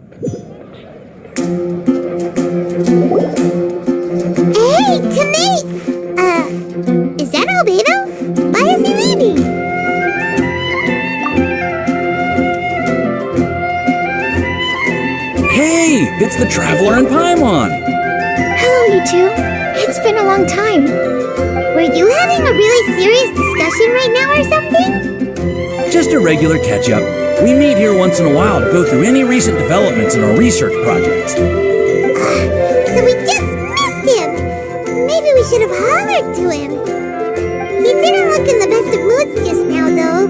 Hey, Timmy! Is that Albedo? Why is he leaving? Hey, it's the Traveler and Paimon. Hello, you two. It's been a long time. Were you having a really serious discussion right now or something? Just a regular catch-up. We meet here once in a while to go through any recent developments in our research projects. So we just missed him! Maybe we should have hollered to him. He didn't look in the best of moods just now, though.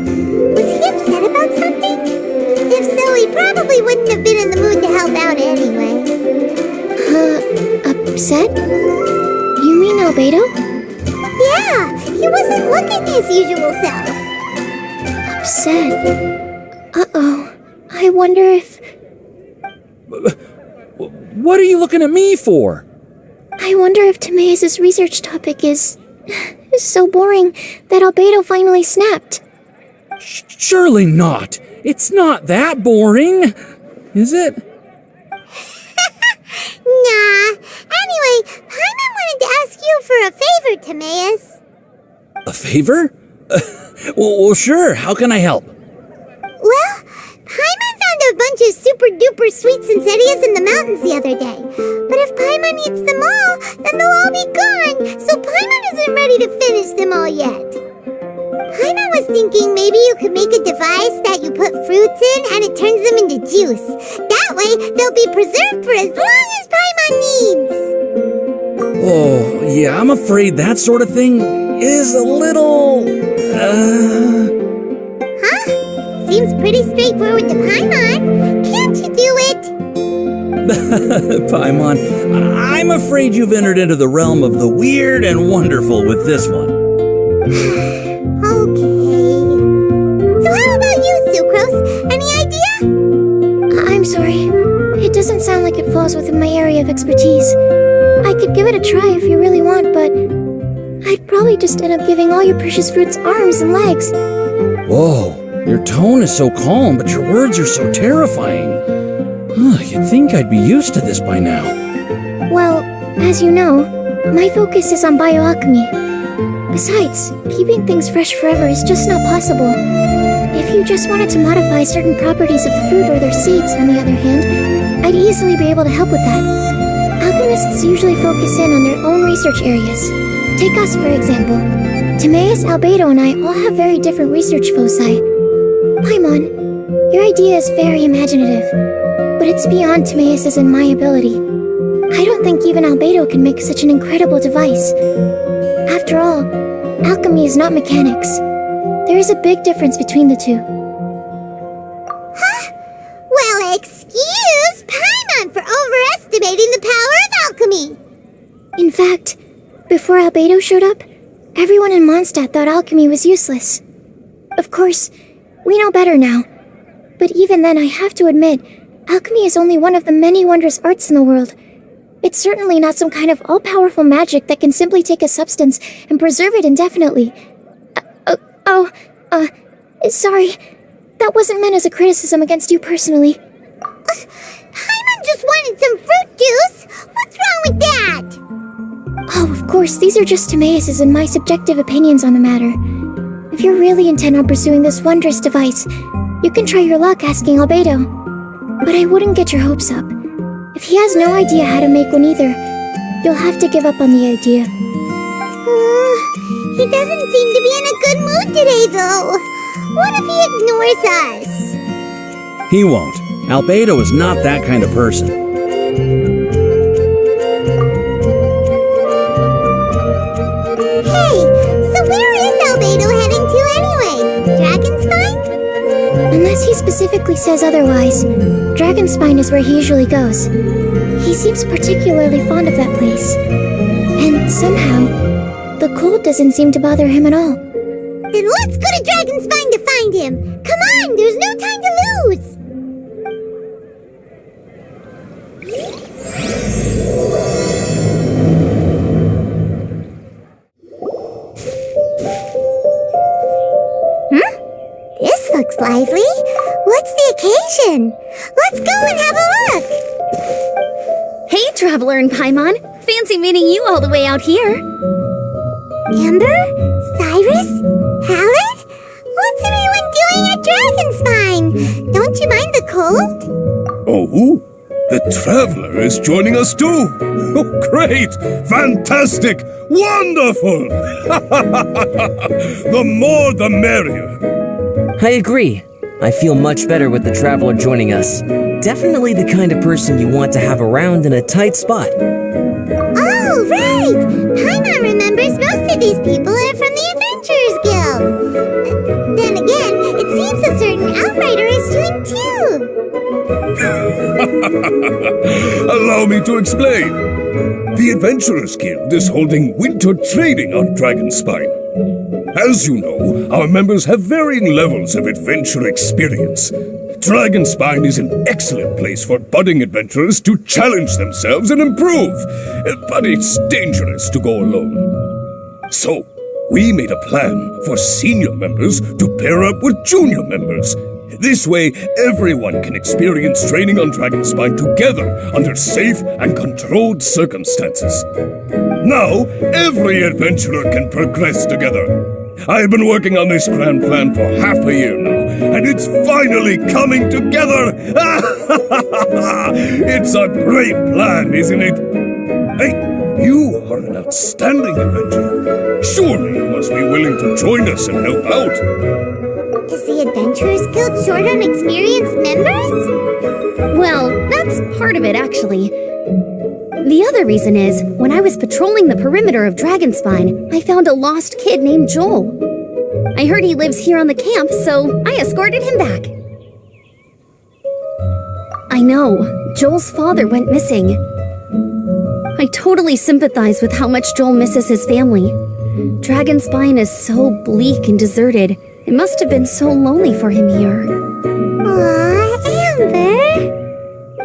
Was he upset about something? If so, he probably wouldn't have been in the mood to help out anyway. Upset? You mean Albedo? Yeah, he wasn't looking his usual self. Upset? Uh-oh. I wonder if... What are you looking at me for? I wonder if Timaeus' research topic is so boring that Albedo finally snapped. Surely not. It's not that boring, is it? Nah. Anyway, Paimon wanted to ask you for a favor, Timaeus. A favor? Well, sure. How can I help? Well, Paimon found a bunch of super-duper sweet Sincerias in the mountains the other day. But if Paimon eats them all, then they'll all be gone, so Paimon isn't ready to finish them all yet. Paimon was thinking maybe you could make a device that you put fruits in and it turns them into juice. That way, they'll be preserved for as long as Paimon needs. Oh, yeah, I'm afraid that sort of thing is a little... Huh? Seems pretty straightforward to Paimon. Can't you do it? Paimon, I'm afraid you've entered into the realm of the weird and wonderful with this one. Okay. So how about you, Sucrose? Any idea? I'm sorry. It doesn't sound like it falls within my area of expertise. I could give it a try if you really want, but I'd probably just end up giving all your precious fruits arms and legs. Whoa, your tone is so calm, but your words are so terrifying. You'd think I'd be used to this by now. Well, as you know, my focus is on bioalchemy. Besides, keeping things fresh forever is just not possible. If you just wanted to modify certain properties of the fruit or their seeds, on the other hand, I'd easily be able to help with that. Alchemists usually focus in on their own research areas. Take us, for example. Timaeus, Albedo, and I all have very different research foci. Paimon, your idea is very imaginative, but it's beyond Timaeus' and my ability. I don't think even Albedo can make such an incredible device. After all, alchemy is not mechanics. There is a big difference between the two. Huh? Well, excuse Paimon for overestimating the power of alchemy. In fact, before Albedo showed up, everyone in Mondstadt thought alchemy was useless. Of course, we know better now. But even then, I have to admit, alchemy is only one of the many wondrous arts in the world. It's certainly not some kind of all-powerful magic that can simply take a substance and preserve it indefinitely. Sorry. That wasn't meant as a criticism against you personally. Paimon just wanted some fruit juice. What's wrong with that? Oh, of course, these are just Timaeus' and my subjective opinions on the matter. If you're really intent on pursuing this wondrous device, you can try your luck asking Albedo. But I wouldn't get your hopes up. If he has no idea how to make one either, you'll have to give up on the idea. He doesn't seem to be in a good mood today, though. What if he ignores us? He won't. Albedo is not that kind of person. Hey, so where is Albedo heading to anyway? Dragonspine? Unless he specifically says otherwise, Dragonspine is where he usually goes. He seems particularly fond of that place. And somehow, the cold doesn't seem to bother him at all. Then let's go to Dragonspine to find him! Come on, there's no time to lose! This looks lively. What's the occasion? Let's go and have a look! Hey, Traveler and Paimon. Fancy meeting you all the way out here. Amber? Cyrus? Halid? What's everyone doing at Dragonspine? Don't you mind the cold? Oh, the Traveler is joining us too! Oh, great! Fantastic! Wonderful! The more the merrier! I agree. I feel much better with the Traveler joining us. Definitely the kind of person you want to have around in a tight spot. Oh, right! Paimon remembers most of these people are from the Adventurers Guild. Then again, it seems a certain outrider is doing too. Allow me to explain. The Adventurers Guild is holding winter training on Dragonspine. As you know, our members have varying levels of adventure experience. Dragonspine is an excellent place for budding adventurers to challenge themselves and improve, but it's dangerous to go alone. So, we made a plan for senior members to pair up with junior members. This way, everyone can experience training on Dragonspine together under safe and controlled circumstances. Now, every adventurer can progress together. I've been working on this grand plan for half a year now, and it's finally coming together! It's a great plan, isn't it? Hey, you are an outstanding adventurer. Surely you must be willing to join us and help out. Is the Adventurers Guild short on experienced members? Well, that's part of it, actually. The other reason is, when I was patrolling the perimeter of Dragonspine, I found a lost kid named Joel. I heard he lives here on the camp, so I escorted him back. I know, Joel's father went missing. I totally sympathize with how much Joel misses his family. Dragonspine is so bleak and deserted. It must have been so lonely for him here. Aw, Amber!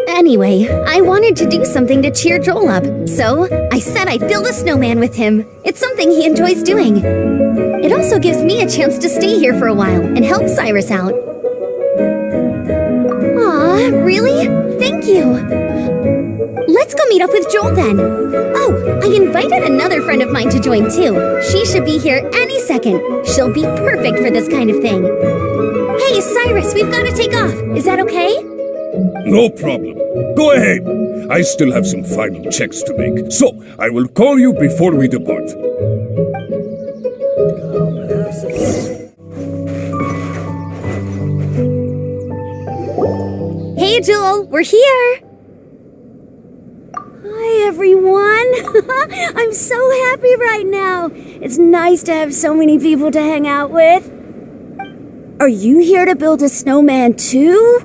Anyway, I wanted to do something to cheer Joel up, so I said I'd build a snowman with him. It's something he enjoys doing. It also gives me a chance to stay here for a while and help Cyrus out. Aw, really? Thank you. Let's go meet up with Joel then. Oh, I invited another friend of mine to join too. She should be here any second. She'll be perfect for this kind of thing. Hey, Cyrus, we've got to take off. Is that okay? No problem. Go ahead. I still have some final checks to make, so I will call you before we depart. Hey, Joel, we're here. Hi, everyone. I'm so happy right now. It's nice to have so many people to hang out with. Are you here to build a snowman too?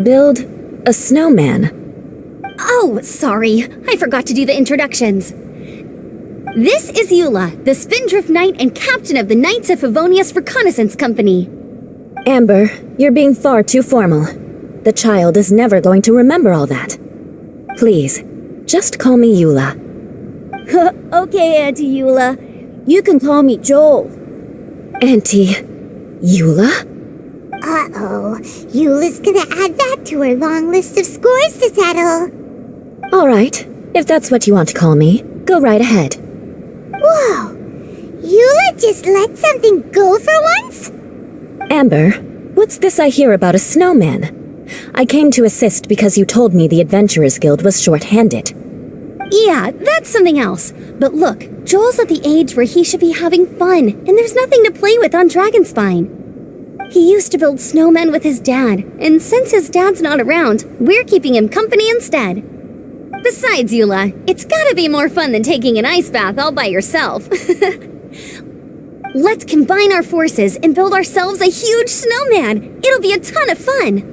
Build a snowman? Oh, sorry. I forgot to do the introductions. This is Eula, the Spindrift Knight and captain of the Knights of Favonius Reconnaissance Company. Amber, you're being far too formal. The child is never going to remember all that. Please, just call me Eula. Okay, Auntie Eula. You can call me Joel. Auntie Eula? Uh-oh. Eula's gonna add that to her long list of scores to settle. All right, if that's what you want to call me, go right ahead. Whoa! Eula just let something go for once? Amber, what's this I hear about a snowman? I came to assist because you told me the Adventurers Guild was short-handed. Yeah, that's something else. But look, Joel's at the age where he should be having fun, and there's nothing to play with on Dragonspine. He used to build snowmen with his dad, and since his dad's not around, we're keeping him company instead. Besides, Eula, it's gotta be more fun than taking an ice bath all by yourself. Let's combine our forces and build ourselves a huge snowman. It'll be a ton of fun.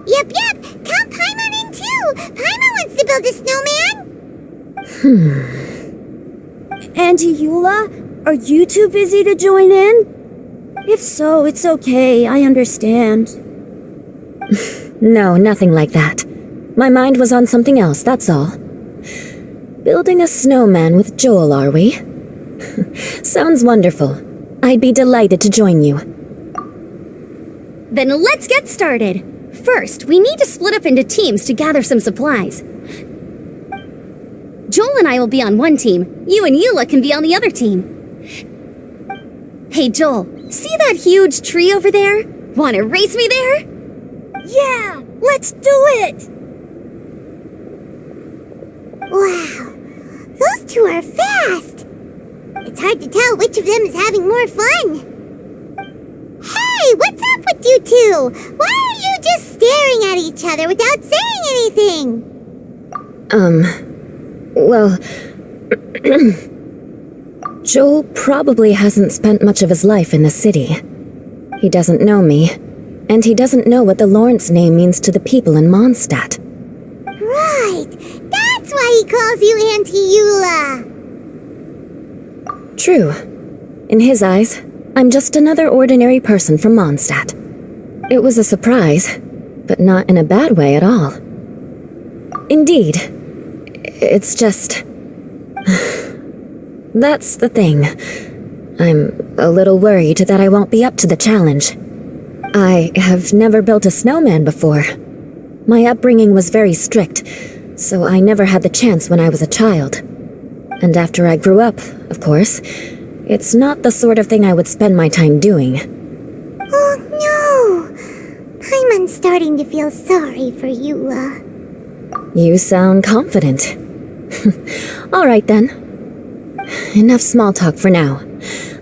Yep. Count Paimon in too. Paimon wants to build a snowman. Auntie Eula, are you too busy to join in? If so, it's okay. I understand. No, nothing like that. My mind was on something else, that's all. Building a snowman with Joel, are we? Sounds wonderful. I'd be delighted to join you. Then let's get started. first, we need to split up into teams to gather some supplies. Joel and I will be on one team. You and Eula can be on the other team. Hey, Joel, see that huge tree over there? Wanna race me there? Yeah, let's do it! Wow, those two are fast. It's hard to tell which of them is having more fun. Hey, what's up with you two? Why are you just staring at each other without saying anything? Well, Joel probably hasn't spent much of his life in the city. He doesn't know me, and he doesn't know what the Lawrence name means to the people in Mondstadt. Right, that's why he calls you Auntie Eula. True. In his eyes, I'm just another ordinary person from Mondstadt. It was a surprise, but not in a bad way at all. Indeed. It's just... That's the thing. I'm a little worried that I won't be up to the challenge. I have never built a snowman before. My upbringing was very strict, so I never had the chance when I was a child. And after I grew up, of course, it's not the sort of thing I would spend my time doing. Oh no! Paimon's starting to feel sorry for Eula. You sound confident. All right then. Enough small talk for now.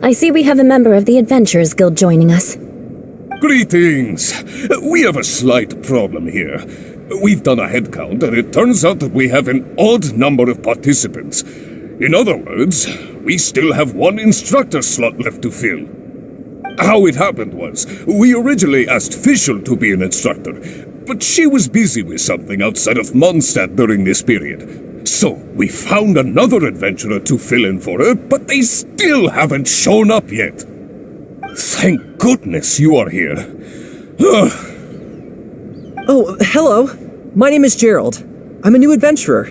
I see we have a member of the Adventurers Guild joining us. Greetings! We have a slight problem here. We've done a head count, and it turns out that we have an odd number of participants. In other words, we still have one instructor slot left to fill. How it happened was, we originally asked Fischl to be an instructor, but she was busy with something outside of Mondstadt during this period. So, we found another adventurer to fill in for her, but they still haven't shown up yet. Thank goodness you are here. Oh, hello. My name is Gerald. I'm a new adventurer.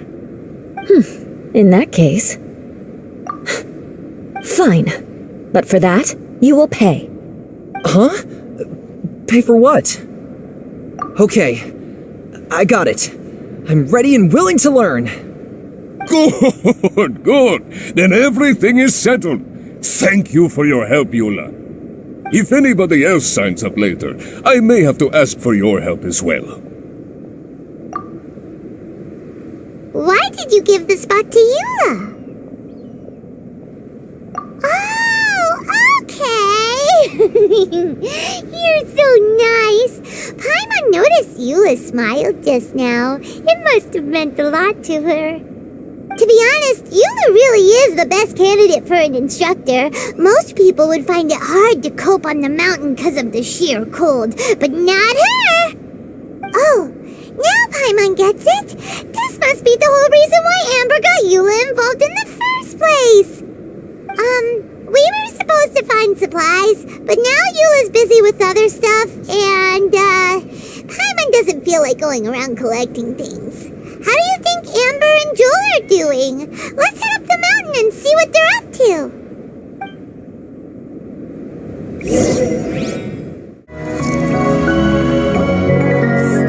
In that case... Fine. But for that, you will pay. Huh? Pay for what? Okay. I got it. I'm ready and willing to learn. Good, good. Then everything is settled. Thank you for your help, Eula. If anybody else signs up later, I may have to ask for your help as well. Why did you give the spot to Eula? Oh, okay. You're so nice. Paimon noticed Eula smiled just now. It must have meant a lot to her. To be honest, Eula really is the best candidate for an instructor. Most people would find it hard to cope on the mountain because of the sheer cold, but not her! Oh, now Paimon gets it. This must be the whole reason why Amber got Eula involved in the first place. We were supposed to find supplies, but now Eula's busy with other stuff, and, Paimon doesn't feel like going around collecting things. How do you think Amber and Joel are doing? Let's head up the mountain and see what they're up to.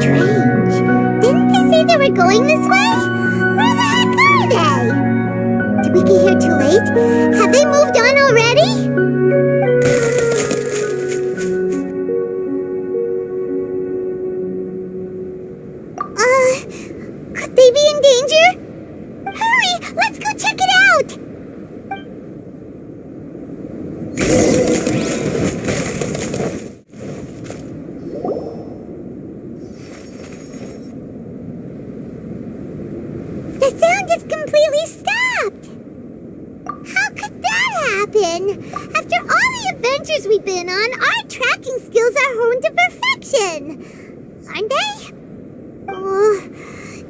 Strange. Didn't they say they were going this way? Where the heck are they? Did we get here too late? Have they moved on already? Could they be in danger? Hurry! Let's go check it out! The sound has completely stopped! How could that happen? After all the adventures we've been on, our tracking skills are honed to perfection. Aren't they? Oh,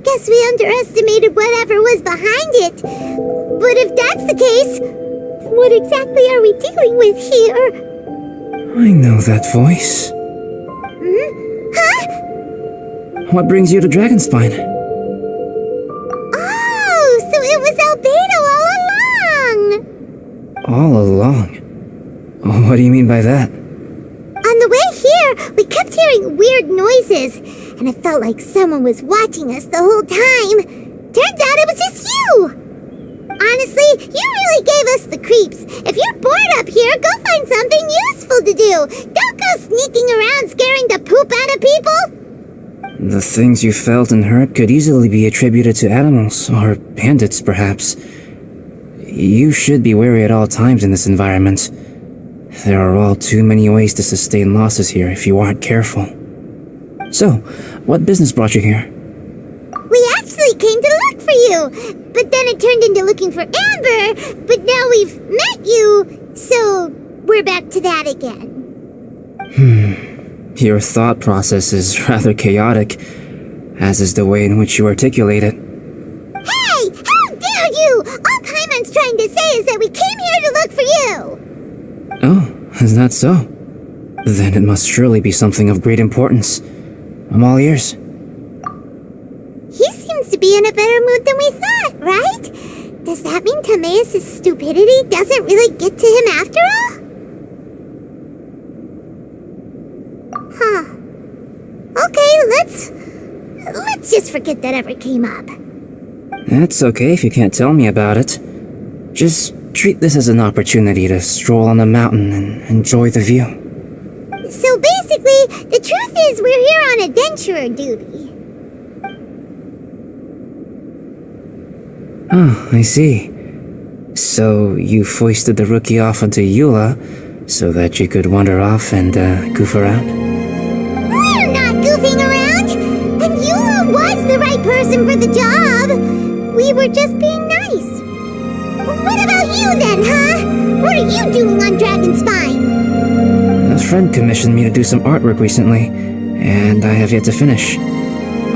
guess we underestimated whatever was behind it. But if that's the case, then what exactly are we dealing with here? I know that voice. Huh? What brings you to Dragonspine? Oh, so it was Albedo all along! All along? What do you mean by that? On the way here, we kept hearing weird noises. and it felt like someone was watching us the whole time. Turns out it was just you! Honestly, you really gave us the creeps. If you're bored up here, go find something useful to do. Don't go sneaking around scaring the poop out of people. The things you felt and heard could easily be attributed to animals, or bandits perhaps. You should be wary at all times in this environment. There are all too many ways to sustain losses here if you aren't careful. So, what business brought you here? We actually came to look for you, but then it turned into looking for Amber, but now we've met you, so we're back to that again. Your thought process is rather chaotic, as is the way in which you articulate it. Hey! How dare you! All Paimon's trying to say is that we came here to look for you! Oh, is that so? Then it must surely be something of great importance. I'm all ears. He seems to be in a better mood than we thought, right? Does that mean Timaeus' stupidity doesn't really get to him after all? Huh. Okay, let's just forget that ever came up. It's okay if you can't tell me about it. Just treat this as an opportunity to stroll on the mountain and enjoy the view. So basically, the truth is we're here on adventurer duty. Oh, I see. So you foisted the rookie off onto Eula so that you could wander off and goof around? We're not goofing around! And Eula was the right person for the job! We were just being nice. What about you then, huh? What are you doing on Dragonspine? A friend commissioned me to do some artwork recently, and I have yet to finish.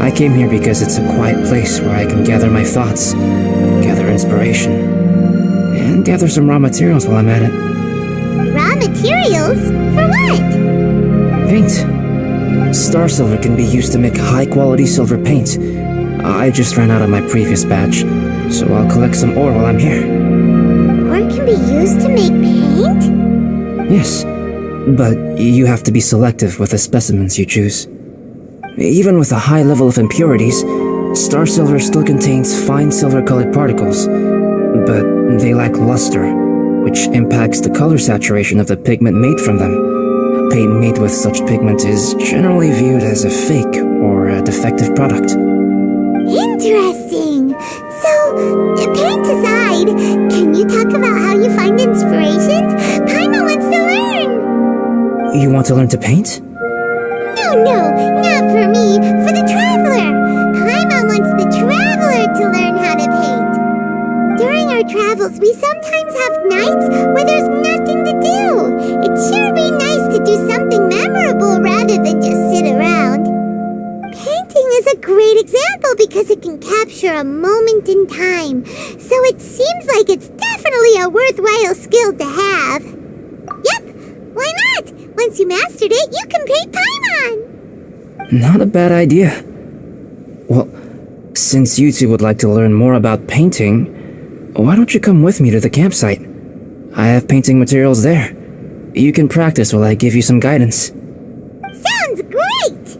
I came here because it's a quiet place where I can gather my thoughts, gather inspiration, and gather some raw materials while I'm at it. Raw materials? For what? Paint. Star silver can be used to make high-quality silver paint. I just ran out of my previous batch, so I'll collect some ore while I'm here. Ore can be used to make paint? Yes, but you have to be selective with the specimens you choose. Even with a high level of impurities, star silver still contains fine silver-colored particles, but they lack luster, which impacts the color saturation of the pigment made from them. Paint made with such pigment is generally viewed as a fake or a defective product. Interesting. So, paint aside, can you talk about how you find inspiration? Paimon wants to learn. You want to learn to paint? No, not for me. For the traveler. Paimon wants the traveler to learn how to paint. During our travels, we sometimes have nights where there's nothing to do. It'd sure be nice to do something memorable rather than just sit around. Painting is a great example because it can capture a moment in time. So it seems like it's definitely a worthwhile skill to have. Yep, why not? Once you mastered it, you can paint Paimon. Not a bad idea. Well, since you two would like to learn more about painting, why don't you come with me to the campsite? I have painting materials there. You can practice while I give you some guidance. Sounds great!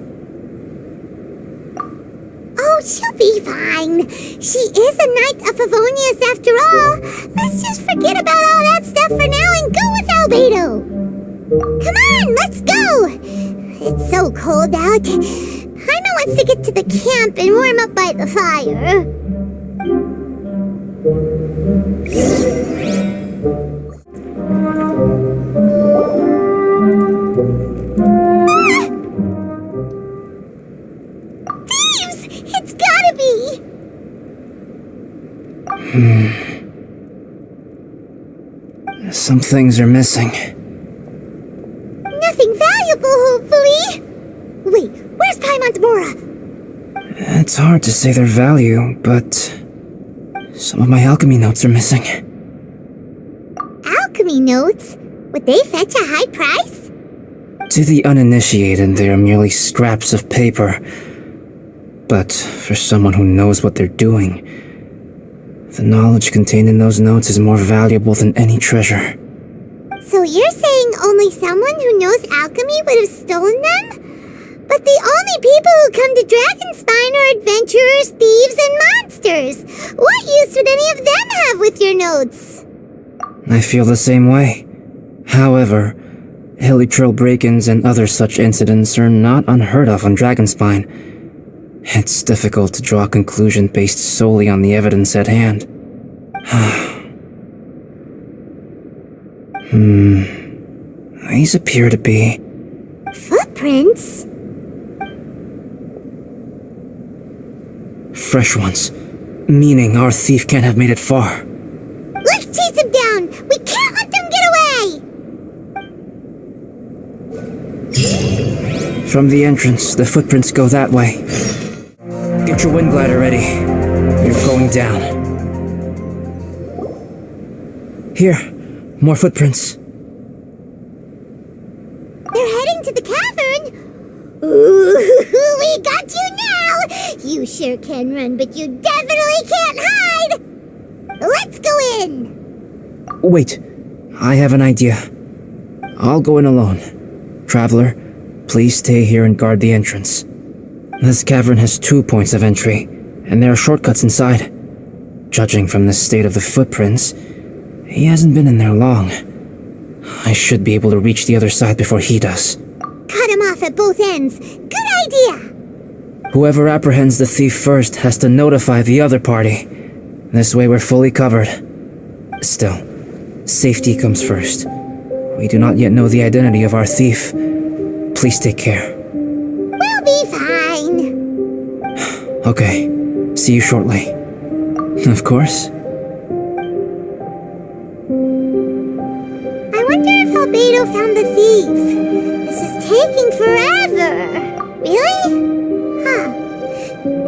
Oh, she'll be fine. She is a Knight of Favonius after all. Let's just forget about all that stuff for now and go with Albedo. Come on, let's go! It's so cold out. Paimon wants to get to the camp and warm up by the fire. Thieves! It's gotta be! Some things are missing. Nothing valuable, hopefully. Wait, where's Paimon's Mora? It's hard to say their value, but some of my alchemy notes are missing. Alchemy notes? Would they fetch a high price? To the uninitiated, they are merely scraps of paper. But for someone who knows what they're doing, the knowledge contained in those notes is more valuable than any treasure. So you're saying only someone who knows alchemy would have stolen them? But the only people who come to Dragonspine are adventurers, thieves, and monsters. What use would any of them have with your notes? I feel the same way. However, hilly trail break-ins and other such incidents are not unheard of on Dragonspine. It's difficult to draw a conclusion based solely on the evidence at hand. These appear to be... Footprints? fresh ones. Meaning our thief can't have made it far. Let's chase him down! We can't let them get away! From the entrance, the footprints go that way. Get your wind glider ready. You're going down. Here, more footprints. They're heading to the cavern! Ooh, we got you now! You sure can run, but you definitely can't hide! Let's go in! Wait, I have an idea. I'll go in alone. Traveler, please stay here and guard the entrance. This cavern has 2 points of entry, and there are shortcuts inside. Judging from the state of the footprints, he hasn't been in there long. I should be able to reach the other side before he does. Cut him off at both ends. Good idea! Whoever apprehends the thief first has to notify the other party. This way we're fully covered. Still, safety comes first. We do not yet know the identity of our thief. Please take care. We'll be fine. Okay, see you shortly. Of course. I wonder if Albedo found the thief. This is taking forever. Really? Huh.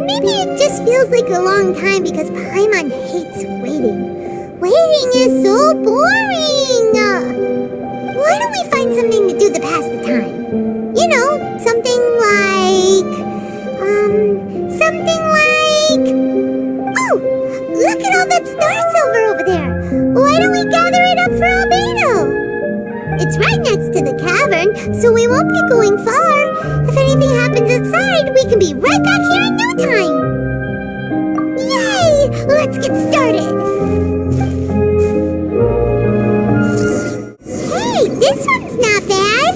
Maybe it just feels like a long time because Paimon hates waiting. Waiting is so boring. Why don't we find something to do to pass the time? You know, something like... Oh! Look at all that star silver over there! Why don't we gather it up for Albedo? It's right next to the cavern, so we won't be going far. If anything happens outside, we can be right back here in no time! Yay! Let's get started! Hey, this one's not bad!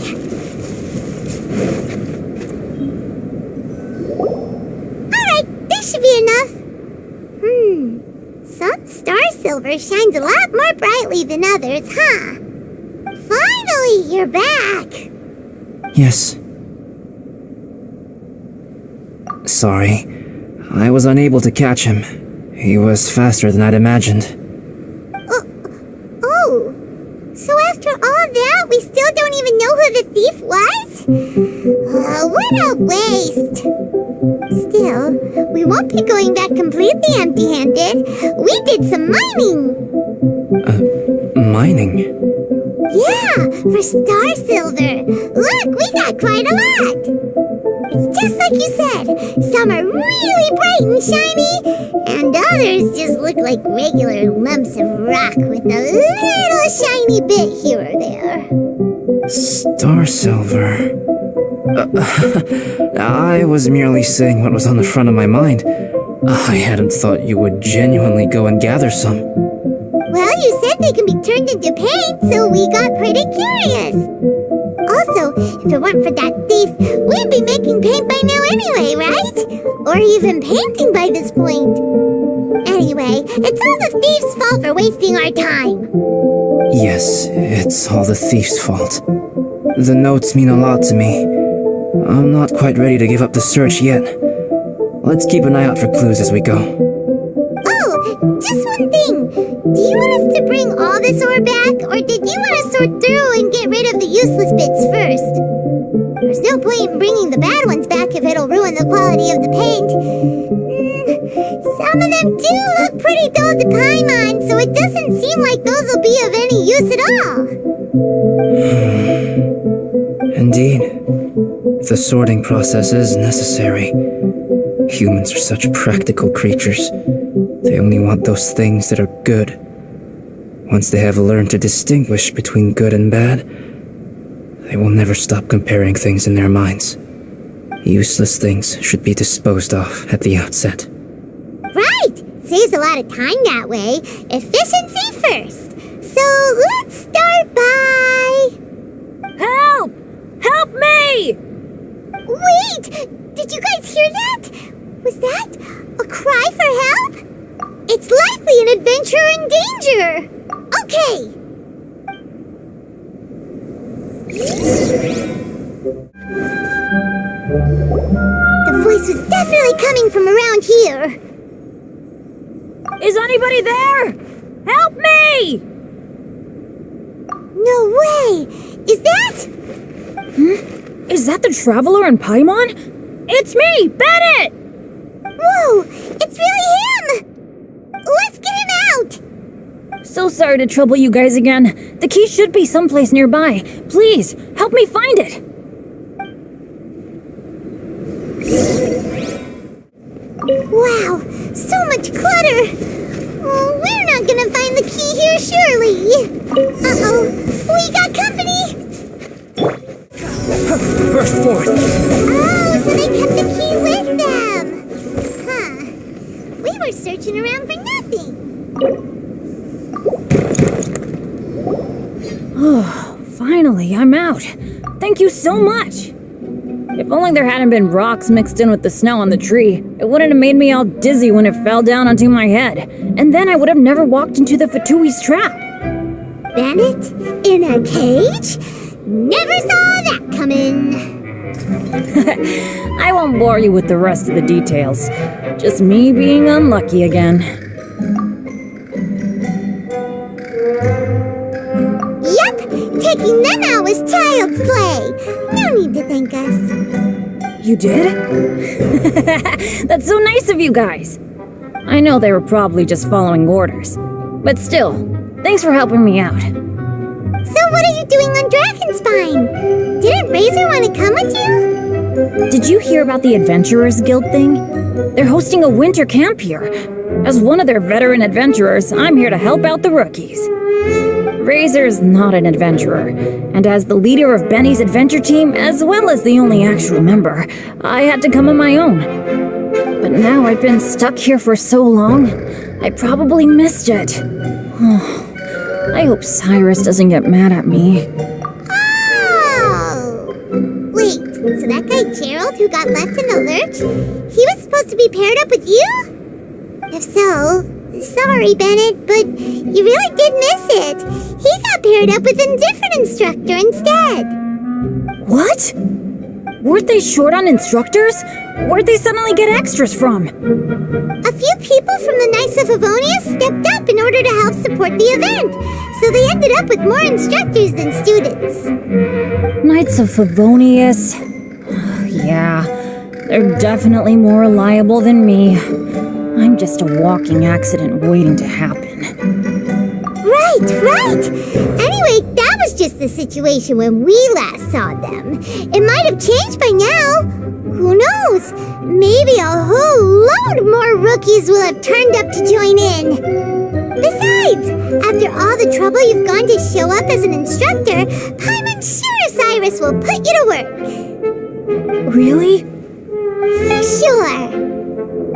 Alright, this should be enough. Some star silver shines a lot more brightly than others, huh? Finally, you're back! Yes. Sorry. I was unable to catch him. He was faster than I'd imagined. Oh, so after all that, we still don't even know who the thief was? What a waste! Still, we won't be going back completely empty-handed. We did some mining! Mining? Yeah, for star silver. Look, we got quite a lot! It's just like you said. Some are really bright and shiny, and others just look like regular lumps of rock with a little shiny bit here or there. Star silver. I was merely saying what was on the front of my mind. I hadn't thought you would genuinely go and gather some. Well, you said they can be turned into paint, so we got pretty curious. Also, if it weren't for that thief, we'd be making paint by now anyway, right? Or even painting by this point. Anyway, it's all the thief's fault for wasting our time. Yes, it's all the thief's fault. The notes mean a lot to me. I'm not quite ready to give up the search yet. Let's keep an eye out for clues as we go. Oh, just one thing. Do you want us to bring all this ore back, or did you want to sort through and get rid of the useless bits first? There's no point in bringing the bad ones back if it'll ruin the quality of the paint. Some of them do look pretty dull to Paimon, so it doesn't seem like those will be of any use at all. Indeed. The sorting process is necessary. Humans are such practical creatures. They only want those things that are good. Once they have learned to distinguish between good and bad, they will never stop comparing things in their minds. Useless things should be disposed of at the outset. Right! Saves a lot of time that way. Efficiency first. So let's start by... Help! Help me! Wait! Did you guys hear that? Was that a cry for help? It's likely an adventurer in danger! Okay! The voice was definitely coming from around here. Is anybody there? Help me! No way! Is that... Is that the Traveler in Paimon? It's me, Bennett! Whoa! It's really him! Let's get him out! So sorry to trouble you guys again. The key should be someplace nearby. Please, help me find it. Wow! So much clutter! Oh, we're not gonna find the key here, surely! Uh-oh! We got company! Burst forth! Oh, so they kept the key with them! Huh. We were searching around for nothing. Oh, finally, I'm out. Thank you so much. If only there hadn't been rocks mixed in with the snow on the tree, it wouldn't have made me all dizzy when it fell down onto my head. And then I would have never walked into the Fatui's trap. Bennett? In a cage? Never saw that coming! I won't bore you with the rest of the details. Just me being unlucky again. Yup! Taking them out was child's play! No need to thank us. You did? That's so nice of you guys. I know they were probably just following orders. But still, thanks for helping me out. So what are you doing on Dragonspine? Didn't Razor want to come with you? Did you hear about the Adventurers Guild thing? They're hosting a winter camp here. As one of their veteran adventurers, I'm here to help out the rookies. Razor's not an adventurer, and as the leader of Benny's adventure team, as well as the only actual member, I had to come on my own. But now I've been stuck here for so long, I probably missed it. I hope Cyrus doesn't get mad at me. Oh! Wait, so that guy Gerald who got left in the lurch, he was supposed to be paired up with you? If so, sorry, Bennett, but you really did miss it. He got paired up with a different instructor instead. What? Weren't they short on instructors? Where'd they suddenly get extras from? A few people from the Knights of Favonius stepped up in order to help support the event, so they ended up with more instructors than students. Knights of Favonius. Yeah, they're definitely more reliable than me. I'm just a walking accident waiting to happen. Right! Anyway, that was just the situation when we last saw them. It might have changed by now. Who knows? Maybe a whole load more rookies will have turned up to join in. Besides, after all the trouble you've gone to show up as an instructor, Paimon's sure Cyrus will put you to work. Really? For sure.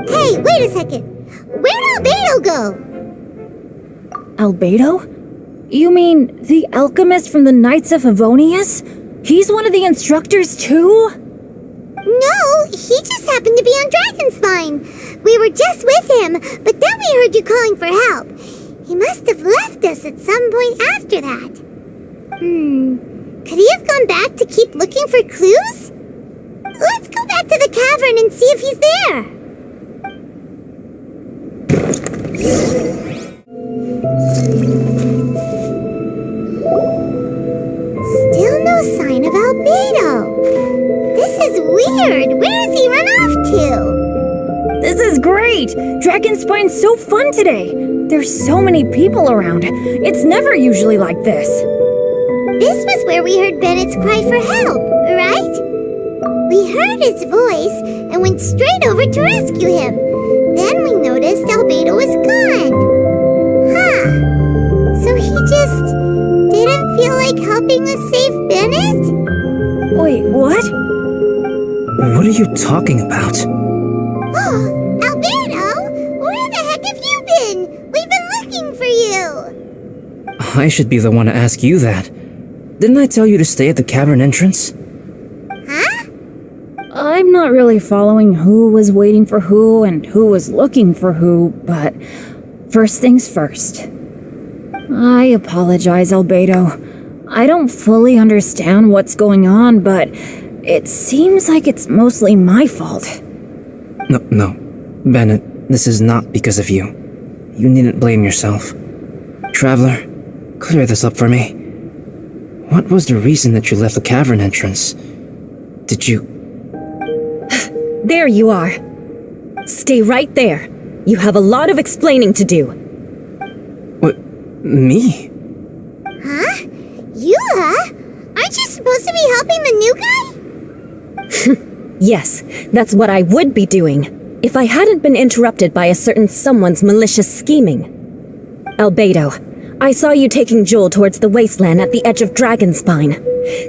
Hey, wait a second. Where'd Albedo go? Albedo? You mean the alchemist from the Knights of Favonius? He's one of the instructors too? No, he just happened to be on Dragonspine. We were just with him, but then we heard you calling for help. He must have left us at some point after that. Could he have gone back to keep looking for clues? Let's go back to the cavern and see if he's there. Still no sign of Albedo. This is weird. Where has he run off to? This is great! Dragonspine's so fun today! There's so many people around. It's never usually like this. This was where we heard Bennett's cry for help, right? We heard his voice and went straight over to rescue him. Then we noticed Albedo was gone. Huh. So he just didn't feel like helping us save Bennett? Wait, what? What What are you talking about? Oh, Alberto! Where the heck have you been? We've been looking for you! I should be the one to ask you that. Didn't I tell you to stay at the cavern entrance? Huh? I'm not really following who was waiting for who and who was looking for who, but first things first. I apologize, Albedo. I don't fully understand what's going on, but it seems like it's mostly my fault. No. Bennett, this is not because of you. You needn't blame yourself. Traveler, clear this up for me. What was the reason that you left the cavern entrance? Did you... There you are. Stay right there. You have a lot of explaining to do. What? Me? Huh? Eula? Aren't you supposed to be helping the new guy? Yes, that's what I would be doing, if I hadn't been interrupted by a certain someone's malicious scheming. Albedo, I saw you taking Joel towards the wasteland at the edge of Dragonspine.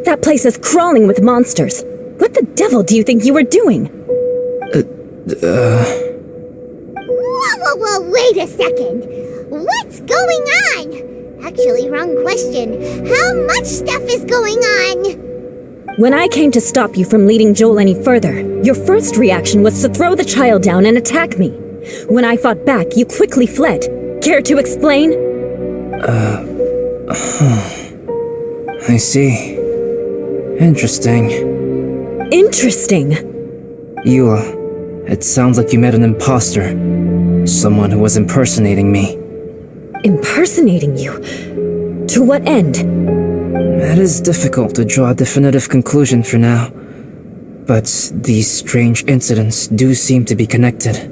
That place is crawling with monsters. What the devil do you think you were doing? Whoa, wait a second. What's going on? Actually, wrong question. How much stuff is going on? When I came to stop you from leading Joel any further, your first reaction was to throw the child down and attack me. When I fought back, you quickly fled. Care to explain? I see. Interesting. Interesting. Eula, it sounds like you met an imposter. Someone who was impersonating me. Impersonating you? To what end? It is difficult to draw a definitive conclusion for now. But these strange incidents do seem to be connected.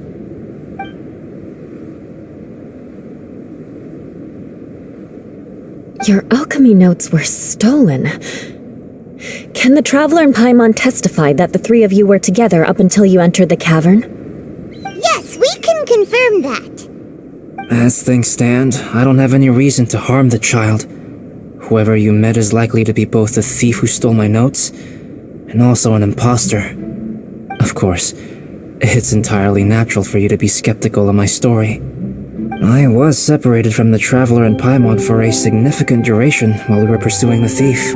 Your alchemy notes were stolen. Can the Traveler and Paimon testify that the three of you were together up until you entered the cavern? Yes, we can confirm that. As things stand, I don't have any reason to harm the child. Whoever you met is likely to be both the thief who stole my notes and also an imposter. Of course, it's entirely natural for you to be skeptical of my story. I was separated from the Traveler and Paimon for a significant duration while we were pursuing the thief.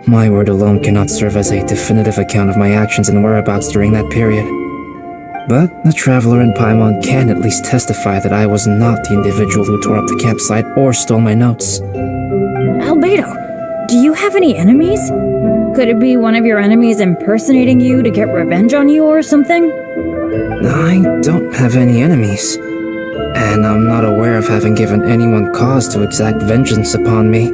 My word alone cannot serve as a definitive account of my actions and whereabouts during that period. But the Traveler and Paimon can at least testify that I was not the individual who tore up the campsite or stole my notes. Albedo, do you have any enemies? Could it be one of your enemies impersonating you to get revenge on you or something? I don't have any enemies, and I'm not aware of having given anyone cause to exact vengeance upon me.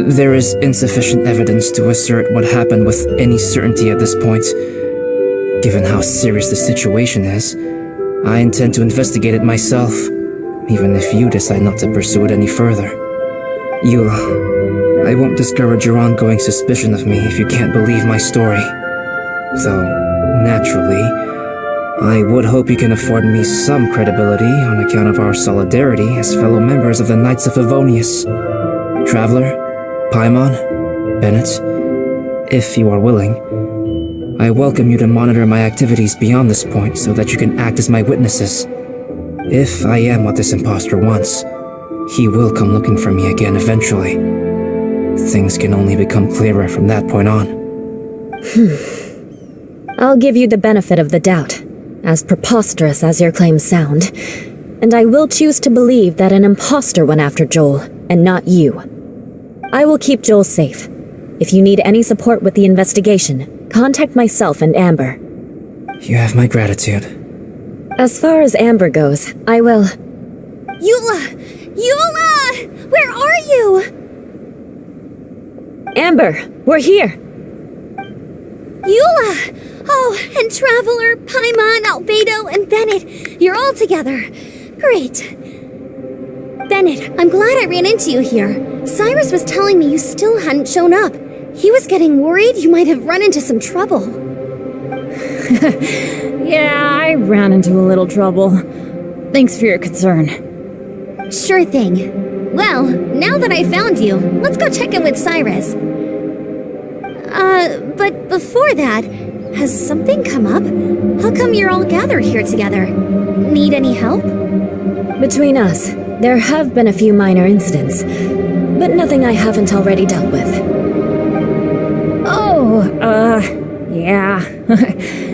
There is insufficient evidence to assert what happened with any certainty at this point. Given how serious the situation is, I intend to investigate it myself, even if you decide not to pursue it any further. Eula, I won't discourage your ongoing suspicion of me if you can't believe my story. Though, naturally, I would hope you can afford me some credibility on account of our solidarity as fellow members of the Knights of Favonius. Traveler, Paimon, Bennett, if you are willing, I welcome you to monitor my activities beyond this point so that you can act as my witnesses. If I am what this imposter wants, he will come looking for me again eventually. Things can only become clearer from that point on. I'll give you the benefit of the doubt, as preposterous as your claims sound, and I will choose to believe that an imposter went after Joel, and not you. I will keep Joel safe. If you need any support with the investigation, contact myself and Amber. You have my gratitude. As far as Amber goes, I will... Eula! Eula! Where are you? Amber, we're here! Eula! Oh, and Traveler, Paimon, Albedo, and Bennett. You're all together. Great. Bennett, I'm glad I ran into you here. Cyrus was telling me you still hadn't shown up. He was getting worried you might have run into some trouble. Yeah, I ran into a little trouble. Thanks for your concern. Sure thing. Well, now that I found you, let's go check in with Cyrus. But before that, Has something come up? How come you're all gathered here together? Need any help? Between us, there have been a few minor incidents, but nothing I haven't already dealt with. Yeah.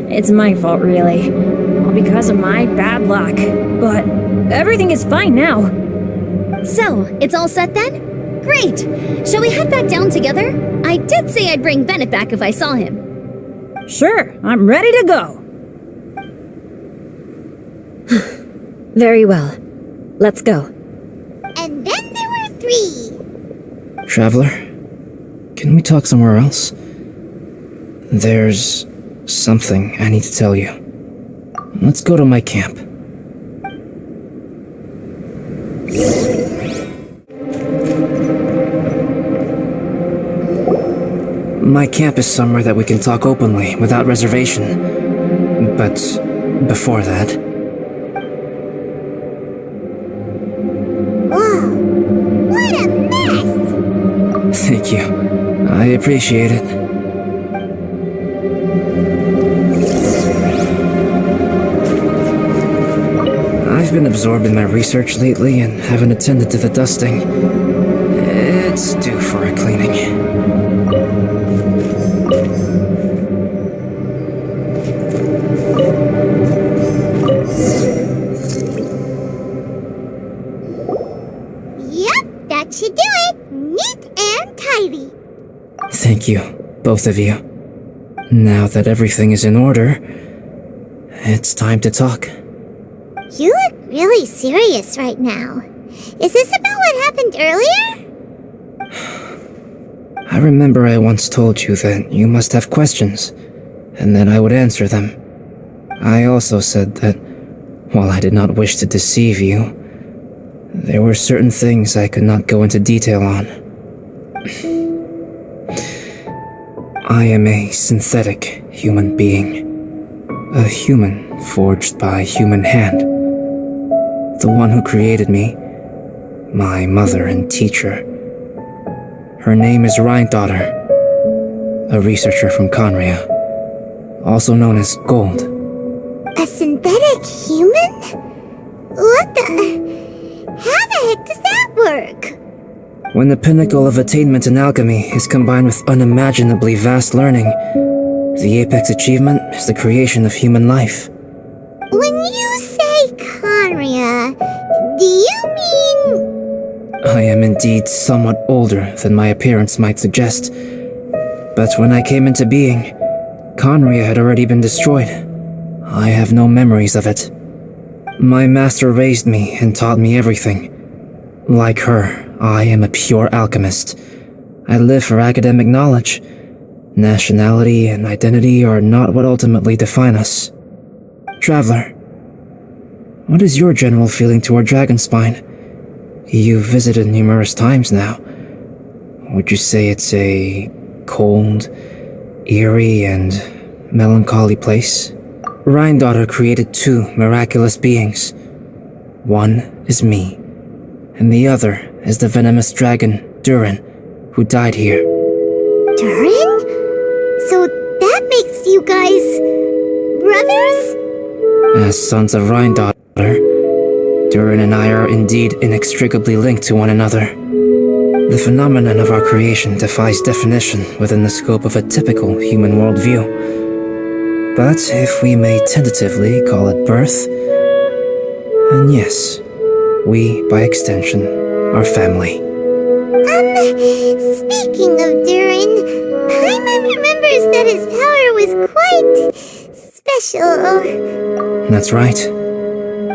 It's my fault, really. All because of my bad luck. But everything is fine now. So, it's all set then? Great! Shall we head back down together? I did say I'd bring Bennett back if I saw him. Sure, I'm ready to go. Very well. Let's go. And then there were 3. Traveler, can we talk somewhere else? There's something I need to tell you. Let's go to my camp. My camp is somewhere that we can talk openly, without reservation. But before that... Whoa, what a mess! Thank you. I appreciate it. I've been absorbed in my research lately and haven't attended to the dusting. It's due for a cleaning. Yep, that should do it. Neat and tidy. Thank you, both of you. Now that everything is in order, it's time to talk. You look really serious right now. Is this about what happened earlier? I remember I once told you that you must have questions, and that I would answer them. I also said that, while I did not wish to deceive you, there were certain things I could not go into detail on. I am a synthetic human being. A human forged by human hand. The one who created me, my mother and teacher. Her name is Rhine-daughter, a researcher from Conria, also known as Gold. A synthetic human? What the... How the heck does that work? When the pinnacle of attainment in alchemy is combined with unimaginably vast learning, the apex achievement is the creation of human life. When you say Conria, do you mean... I am indeed somewhat older than my appearance might suggest. But when I came into being, Conria had already been destroyed. I have no memories of it. My master raised me and taught me everything. Like her, I am a pure alchemist. I live for academic knowledge. Nationality and identity are not what ultimately define us. Traveler, what is your general feeling toward Dragonspine? You've visited numerous times now. Would you say it's a cold, eerie, and melancholy place? Rhine-daughter created 2 miraculous beings. One is me, and the other is the venomous dragon, Durin, who died here. Durin? So that makes you guys... brothers? As sons of Rhine-daughter, Durin and I are indeed inextricably linked to one another. The phenomenon of our creation defies definition within the scope of a typical human worldview. But if we may tentatively call it birth, then yes, we, by extension, are family. Speaking of Durin, Paimon remembers that his power was quite... special. That's right.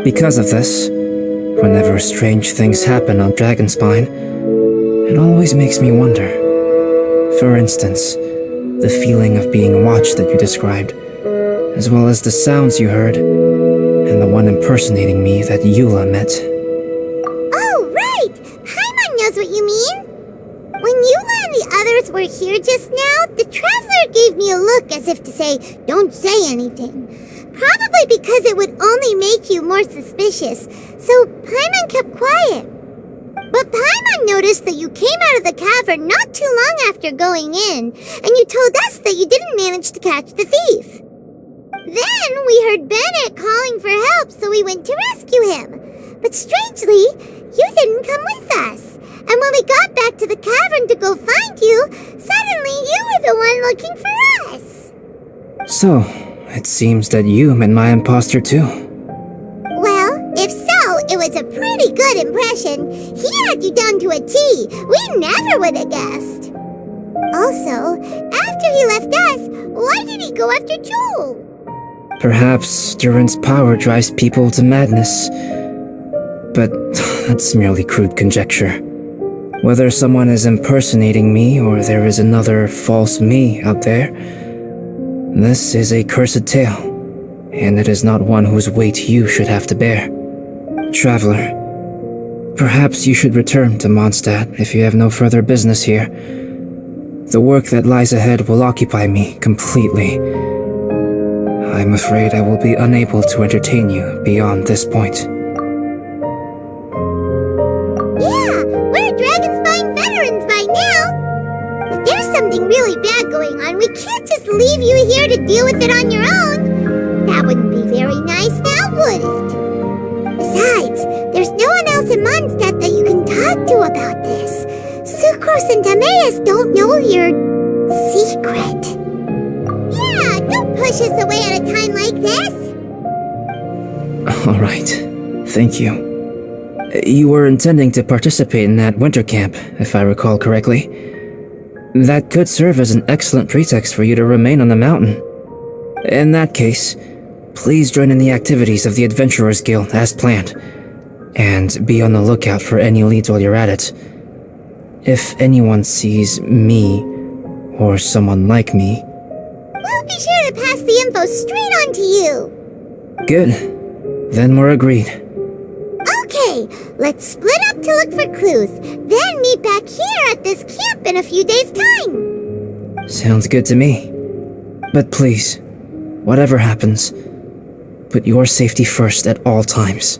Because of this, whenever strange things happen on Dragonspine, it always makes me wonder. For instance, the feeling of being watched that you described, as well as the sounds you heard, and the one impersonating me that Eula met. Oh, right! Paimon knows what you mean. When Eula and the others were here just now, the Traveler gave me a look as if to say, don't say anything. Probably because it would only make you more suspicious, so Paimon kept quiet. But Paimon noticed that you came out of the cavern not too long after going in, and you told us that you didn't manage to catch the thief. Then we heard Bennett calling for help, so we went to rescue him. But strangely, you didn't come with us. And when we got back to the cavern to go find you, suddenly you were the one looking for us. So, it seems that you met my imposter too. Well, if so, it was a pretty good impression. He had you down to a T. We never would have guessed. Also, after he left us, why did he go after Joel? Perhaps Durin's power drives people to madness. But that's merely crude conjecture. Whether someone is impersonating me or there is another false me out there, this is a cursed tale, and it is not one whose weight you should have to bear. Traveler, perhaps you should return to Mondstadt if you have no further business here. The work that lies ahead will occupy me completely. I'm afraid I will be unable to entertain you beyond this point. Yeah, we're dragon spine veterans by now. If there's something really bad going on, we can't just leave you here to deal with it on your own. That wouldn't be very nice now, would it? Besides, there's no one else in Mondstadt that you can talk to about this. Sucrose and Timaeus don't know your secret. Yeah, don't push us away at a time like this. All right, thank you. You were intending to participate in that winter camp, if I recall correctly. That could serve as an excellent pretext for you to remain on the mountain. In that case, please join in the activities of the Adventurers Guild as planned, and be on the lookout for any leads while you're at it. If anyone sees me, or someone like me, we'll be sure to pass the info straight on to you. Good. Then we're agreed. Okay, let's split up to look for clues, then meet back here at this camp in a few days' time. Sounds good to me. But please, whatever happens, put your safety first at all times.